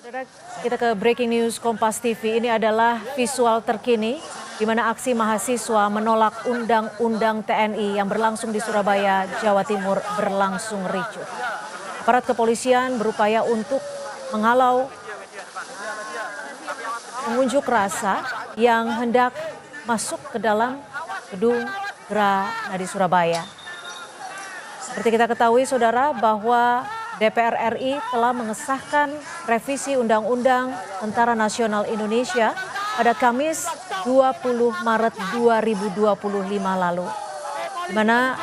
Saudara, kita ke breaking news Kompas TV. Ini adalah visual terkini di mana aksi mahasiswa menolak Undang-Undang TNI yang berlangsung di Surabaya, Jawa Timur berlangsung ricuh. Aparat kepolisian berupaya untuk menghalau pengunjuk rasa yang hendak masuk ke dalam gedung Geraha Surabaya. Seperti kita ketahui, saudara, bahwa DPR RI telah mengesahkan revisi Undang-Undang Tentara Nasional Indonesia pada Kamis 20 Maret 2025 lalu, di mana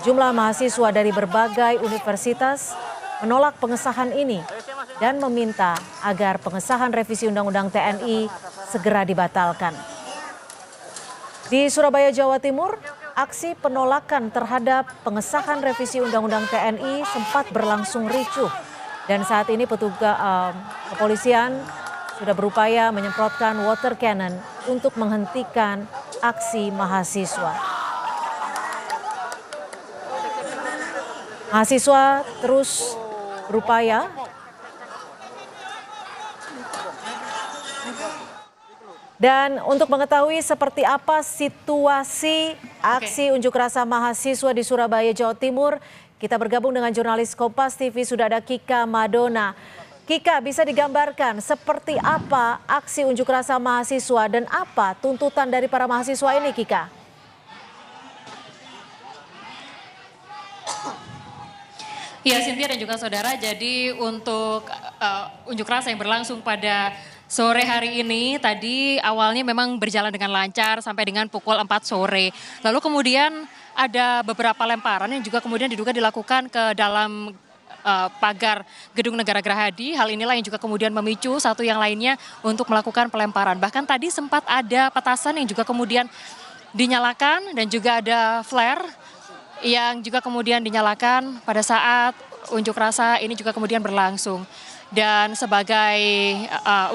sejumlah mahasiswa dari berbagai universitas menolak pengesahan ini dan meminta agar pengesahan revisi Undang-Undang TNI segera dibatalkan. Di Surabaya, Jawa Timur, aksi penolakan terhadap pengesahan revisi Undang-Undang TNI sempat berlangsung ricuh. Dan saat ini petugas kepolisian sudah berupaya menyemprotkan water cannon untuk menghentikan aksi mahasiswa. Mahasiswa terus berupaya dan untuk mengetahui seperti apa situasi aksi unjuk rasa mahasiswa di Surabaya, Jawa Timur, kita bergabung dengan jurnalis Kompas TV, sudah ada Kika Madona. Kika, bisa digambarkan seperti apa aksi unjuk rasa mahasiswa dan apa tuntutan dari para mahasiswa ini, Kika? Ya, Cynthia dan juga saudara, jadi untuk unjuk rasa yang berlangsung pada sore hari ini tadi awalnya memang berjalan dengan lancar sampai dengan pukul 4 sore. Lalu kemudian ada beberapa lemparan yang juga kemudian diduga dilakukan ke dalam pagar Gedung Negara Gerahadi. Hal inilah yang juga kemudian memicu satu yang lainnya untuk melakukan pelemparan. Bahkan tadi sempat ada petasan yang juga kemudian dinyalakan dan juga ada flare yang juga kemudian dinyalakan pada saat unjuk rasa ini juga kemudian berlangsung. Dan sebagai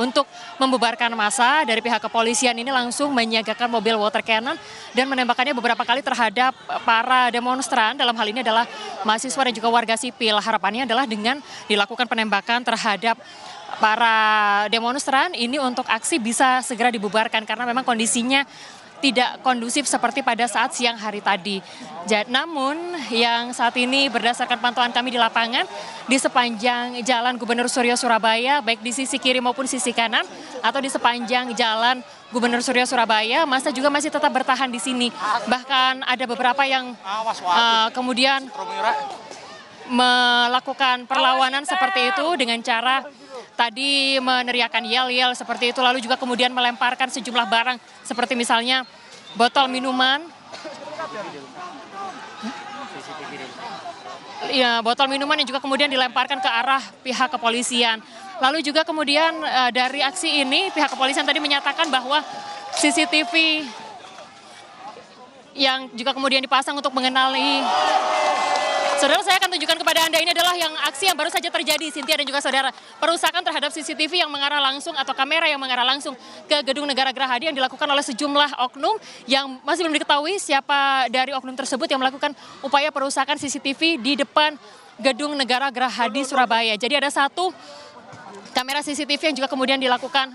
untuk membubarkan massa dari pihak kepolisian ini langsung menyiagakan mobil water cannon dan menembakkannya beberapa kali terhadap para demonstran. Dalam hal ini adalah mahasiswa dan juga warga sipil. Harapannya adalah dengan dilakukan penembakan terhadap para demonstran ini untuk aksi bisa segera dibubarkan karena memang kondisinya tidak kondusif seperti pada saat siang hari tadi. Namun yang saat ini berdasarkan pantauan kami di lapangan di sepanjang Jalan Gubernur Suryo Surabaya, baik di sisi kiri maupun sisi kanan atau di sepanjang Jalan Gubernur Suryo Surabaya, massa juga masih tetap bertahan di sini. Bahkan ada beberapa yang kemudian melakukan perlawanan seperti itu dengan cara tadi meneriakan yel-yel seperti itu, lalu juga kemudian melemparkan sejumlah barang seperti misalnya botol minuman. Ya, botol minuman yang juga kemudian dilemparkan ke arah pihak kepolisian. Lalu juga kemudian dari aksi ini pihak kepolisian tadi menyatakan bahwa CCTV yang juga kemudian dipasang untuk mengenali. Saudara, saya akan tunjukkan kepada Anda, ini adalah yang aksi yang baru saja terjadi, Cynthia dan juga saudara. Perusakan terhadap CCTV yang mengarah langsung atau kamera yang mengarah langsung ke Gedung Negara Gerahadi yang dilakukan oleh sejumlah oknum yang masih belum diketahui siapa dari oknum tersebut yang melakukan upaya perusakan CCTV di depan Gedung Negara Gerahadi Surabaya. Jadi ada satu kamera CCTV yang juga kemudian dilakukan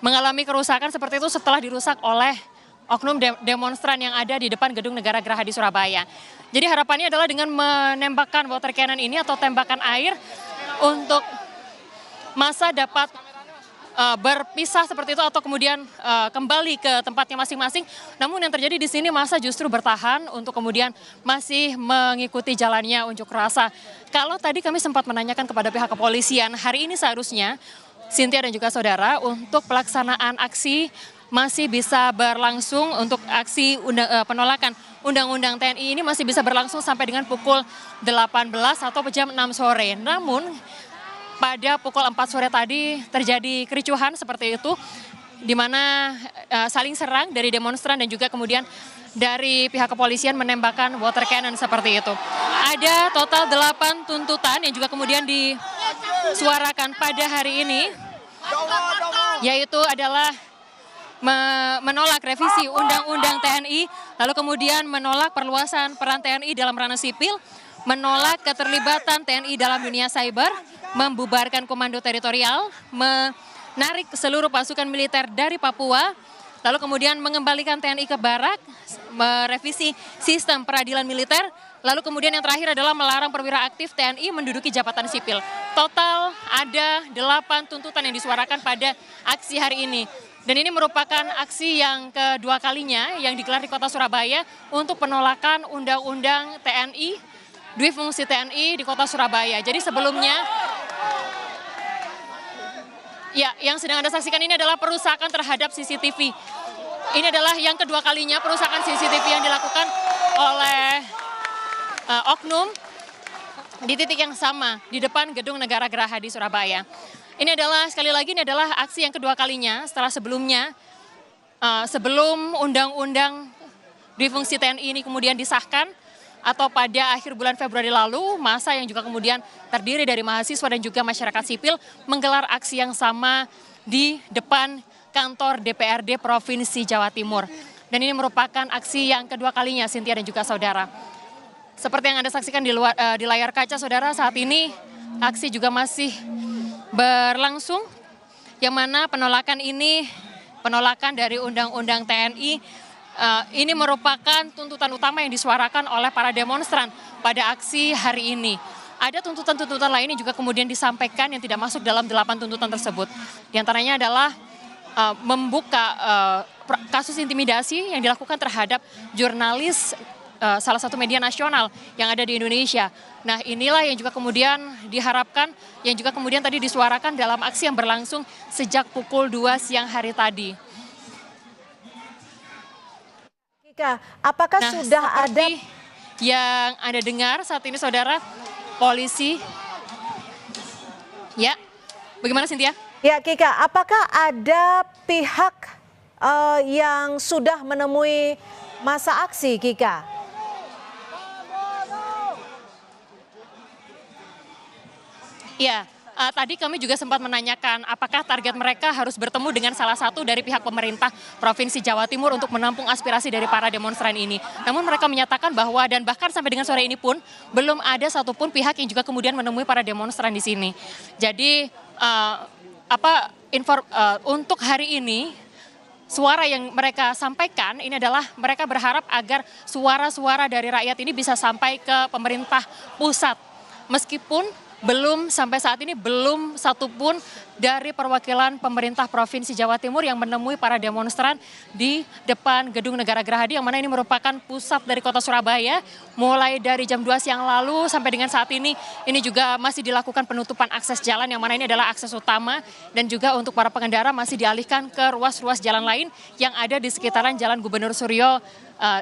mengalami kerusakan seperti itu setelah dirusak oleh oknum demonstran yang ada di depan Gedung Negara Gerahadi Surabaya. Jadi harapannya adalah dengan menembakkan water cannon ini atau tembakan air untuk massa dapat berpisah seperti itu atau kemudian kembali ke tempatnya masing-masing. Namun yang terjadi di sini massa justru bertahan untuk kemudian masih mengikuti jalannya unjuk rasa. Kalau tadi kami sempat menanyakan kepada pihak kepolisian, hari ini seharusnya Cynthia dan juga saudara untuk pelaksanaan aksi masih bisa berlangsung untuk aksi penolakan Undang-Undang TNI ini masih bisa berlangsung sampai dengan pukul 18 atau jam 6 sore. Namun pada pukul 4 sore tadi terjadi kericuhan seperti itu di mana saling serang dari demonstran dan juga kemudian dari pihak kepolisian menembakkan water cannon seperti itu. Ada total 8 tuntutan yang juga kemudian disuarakan pada hari ini, yaitu adalah menolak revisi Undang-Undang TNI, lalu kemudian menolak perluasan peran TNI dalam ranah sipil, menolak keterlibatan TNI dalam dunia cyber, membubarkan komando teritorial, menarik seluruh pasukan militer dari Papua, lalu kemudian mengembalikan TNI ke barak, merevisi sistem peradilan militer, lalu kemudian yang terakhir adalah melarang perwira aktif TNI menduduki jabatan sipil. Total ada 8 tuntutan yang disuarakan pada aksi hari ini. Dan ini merupakan aksi yang kedua kalinya yang digelar di kota Surabaya untuk penolakan undang-undang TNI, dui fungsi TNI di kota Surabaya. Jadi sebelumnya, ya, yang sedang Anda saksikan ini adalah perusakan terhadap CCTV. Ini adalah yang kedua kalinya perusakan CCTV yang dilakukan oleh oknum di titik yang sama di depan Gedung Negara Geraha di Surabaya. Ini adalah sekali lagi ini adalah aksi yang kedua kalinya setelah sebelumnya sebelum undang-undang dui fungsi TNI ini kemudian disahkan atau pada akhir bulan Februari lalu, massa yang juga kemudian terdiri dari mahasiswa dan juga masyarakat sipil menggelar aksi yang sama di depan kantor DPRD Provinsi Jawa Timur. Dan ini merupakan aksi yang kedua kalinya, Cynthia dan juga saudara. Seperti yang Anda saksikan di layar kaca, saudara, saat ini aksi juga masih berlangsung, yang mana penolakan dari undang-undang TNI, ini merupakan tuntutan utama yang disuarakan oleh para demonstran pada aksi hari ini. Ada tuntutan-tuntutan lain yang juga kemudian disampaikan yang tidak masuk dalam 8 tuntutan tersebut. Di antaranya adalah membuka kasus intimidasi yang dilakukan terhadap jurnalis salah satu media nasional yang ada di Indonesia. Nah, inilah yang juga kemudian diharapkan, yang juga kemudian tadi disuarakan dalam aksi yang berlangsung sejak pukul 2 siang hari tadi. Kika, apakah sudah ada yang Anda dengar saat ini, saudara, polisi? Ya, bagaimana Cynthia? Ya, Kika, apakah ada pihak yang sudah menemui masa aksi, Kika? Ya, tadi kami juga sempat menanyakan apakah target mereka harus bertemu dengan salah satu dari pihak pemerintah Provinsi Jawa Timur untuk menampung aspirasi dari para demonstran ini. Namun mereka menyatakan bahwa dan bahkan sampai dengan sore ini pun belum ada satupun pihak yang juga kemudian menemui para demonstran di sini. Jadi untuk hari ini suara yang mereka sampaikan ini adalah mereka berharap agar suara-suara dari rakyat ini bisa sampai ke pemerintah pusat. Meskipun sampai saat ini belum satupun dari perwakilan pemerintah Provinsi Jawa Timur yang menemui para demonstran di depan Gedung Negara Gerahadi, yang mana ini merupakan pusat dari kota Surabaya. Mulai dari jam 2 siang lalu sampai dengan saat ini juga masih dilakukan penutupan akses jalan, yang mana ini adalah akses utama, dan juga untuk para pengendara masih dialihkan ke ruas-ruas jalan lain yang ada di sekitaran Jalan Gubernur Suryo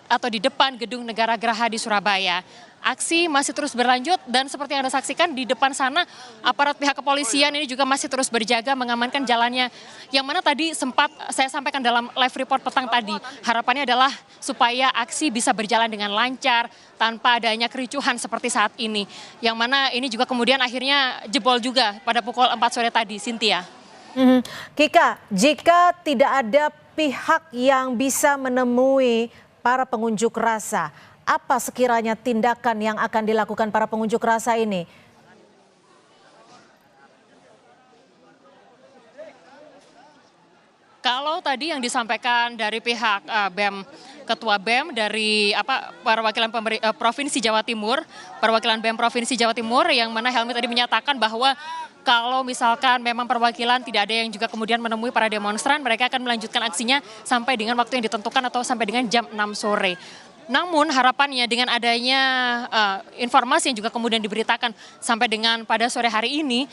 atau di depan Gedung Negara Gerahadi Surabaya. Aksi masih terus berlanjut dan seperti yang Anda saksikan di depan sana aparat pihak kepolisian ini juga masih terus berjaga mengamankan jalannya, yang mana tadi sempat saya sampaikan dalam live report petang tadi. Harapannya adalah supaya aksi bisa berjalan dengan lancar tanpa adanya kericuhan seperti saat ini, yang mana ini juga kemudian akhirnya jebol juga pada pukul 4 sore tadi, Cynthia. Kika, jika tidak ada pihak yang bisa menemui para pengunjuk rasa, apa sekiranya tindakan yang akan dilakukan para pengunjuk rasa ini? Kalau tadi yang disampaikan dari pihak BEM, Ketua BEM dari perwakilan Provinsi Jawa Timur, perwakilan BEM Provinsi Jawa Timur, yang mana Helmi tadi menyatakan bahwa kalau misalkan memang perwakilan tidak ada yang juga kemudian menemui para demonstran, mereka akan melanjutkan aksinya sampai dengan waktu yang ditentukan atau sampai dengan jam 6 sore. Namun harapannya dengan adanya informasi yang juga kemudian diberitakan sampai dengan pada sore hari ini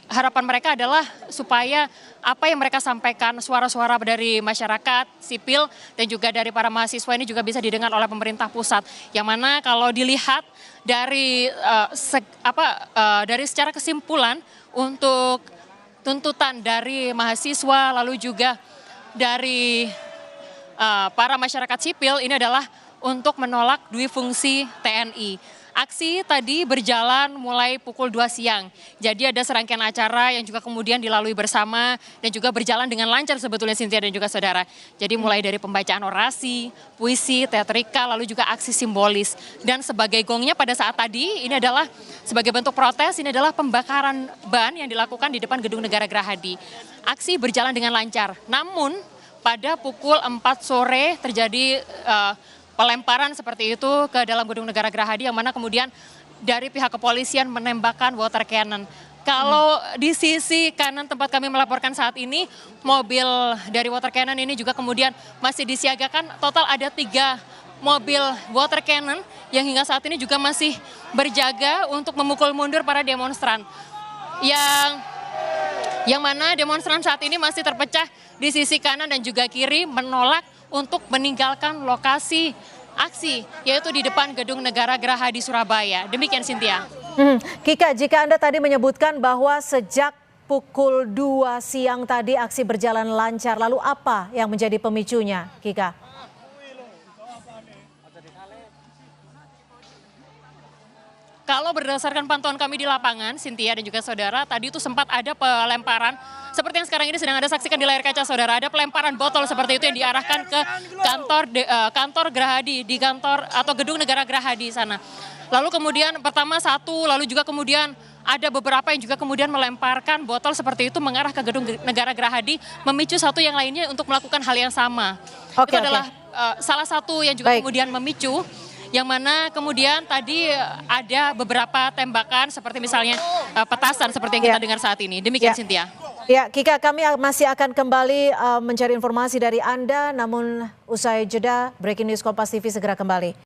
harapan mereka adalah supaya apa yang mereka sampaikan, suara-suara dari masyarakat sipil dan juga dari para mahasiswa ini juga bisa didengar oleh pemerintah pusat. Yang mana kalau dilihat dari dari secara kesimpulan untuk tuntutan dari mahasiswa lalu juga dari para masyarakat sipil ini adalah untuk menolak dui fungsi TNI. Aksi tadi berjalan mulai pukul 2 siang. Jadi ada serangkaian acara yang juga kemudian dilalui bersama dan juga berjalan dengan lancar sebetulnya Cynthia dan juga saudara. Jadi mulai dari pembacaan orasi, puisi, teatrika, lalu juga aksi simbolis. Dan sebagai gongnya pada saat tadi ini adalah sebagai bentuk protes, ini adalah pembakaran ban yang dilakukan di depan Gedung Negara Gerahadi. Aksi berjalan dengan lancar, namun pada pukul 4 sore terjadi pelemparan seperti itu ke dalam Gedung Negara Gerahadi yang mana kemudian dari pihak kepolisian menembakkan water cannon. Kalau di sisi kanan tempat kami melaporkan saat ini, mobil dari water cannon ini juga kemudian masih disiagakan. Total ada 3 mobil water cannon yang hingga saat ini juga masih berjaga untuk memukul mundur para demonstran. Yang mana demonstran saat ini masih terpecah di sisi kanan dan juga kiri menolak untuk meninggalkan lokasi aksi, yaitu di depan Gedung Negara Gerahadi Surabaya. Demikian Cynthia. Kika, jika Anda tadi menyebutkan bahwa sejak pukul 2 siang tadi aksi berjalan lancar, lalu apa yang menjadi pemicunya, Kika? Kalau berdasarkan pantauan kami di lapangan, Cynthia dan juga saudara, tadi itu sempat ada pelemparan, seperti yang sekarang ini sedang Anda saksikan di layar kaca saudara, ada pelemparan botol seperti itu yang diarahkan ke kantor Gerahadi, di kantor atau Gedung Negara Gerahadi sana. Lalu kemudian pertama satu, lalu juga kemudian ada beberapa yang juga kemudian melemparkan botol seperti itu mengarah ke Gedung Negara Gerahadi, memicu satu yang lainnya untuk melakukan hal yang sama. Itu adalah salah satu yang juga kemudian memicu, yang mana kemudian tadi ada beberapa tembakan seperti misalnya petasan seperti yang kita dengar saat ini. Demikian Cynthia. Ya, Kika, kami masih akan kembali mencari informasi dari Anda, namun usai jeda, Breaking News Kompas TV segera kembali.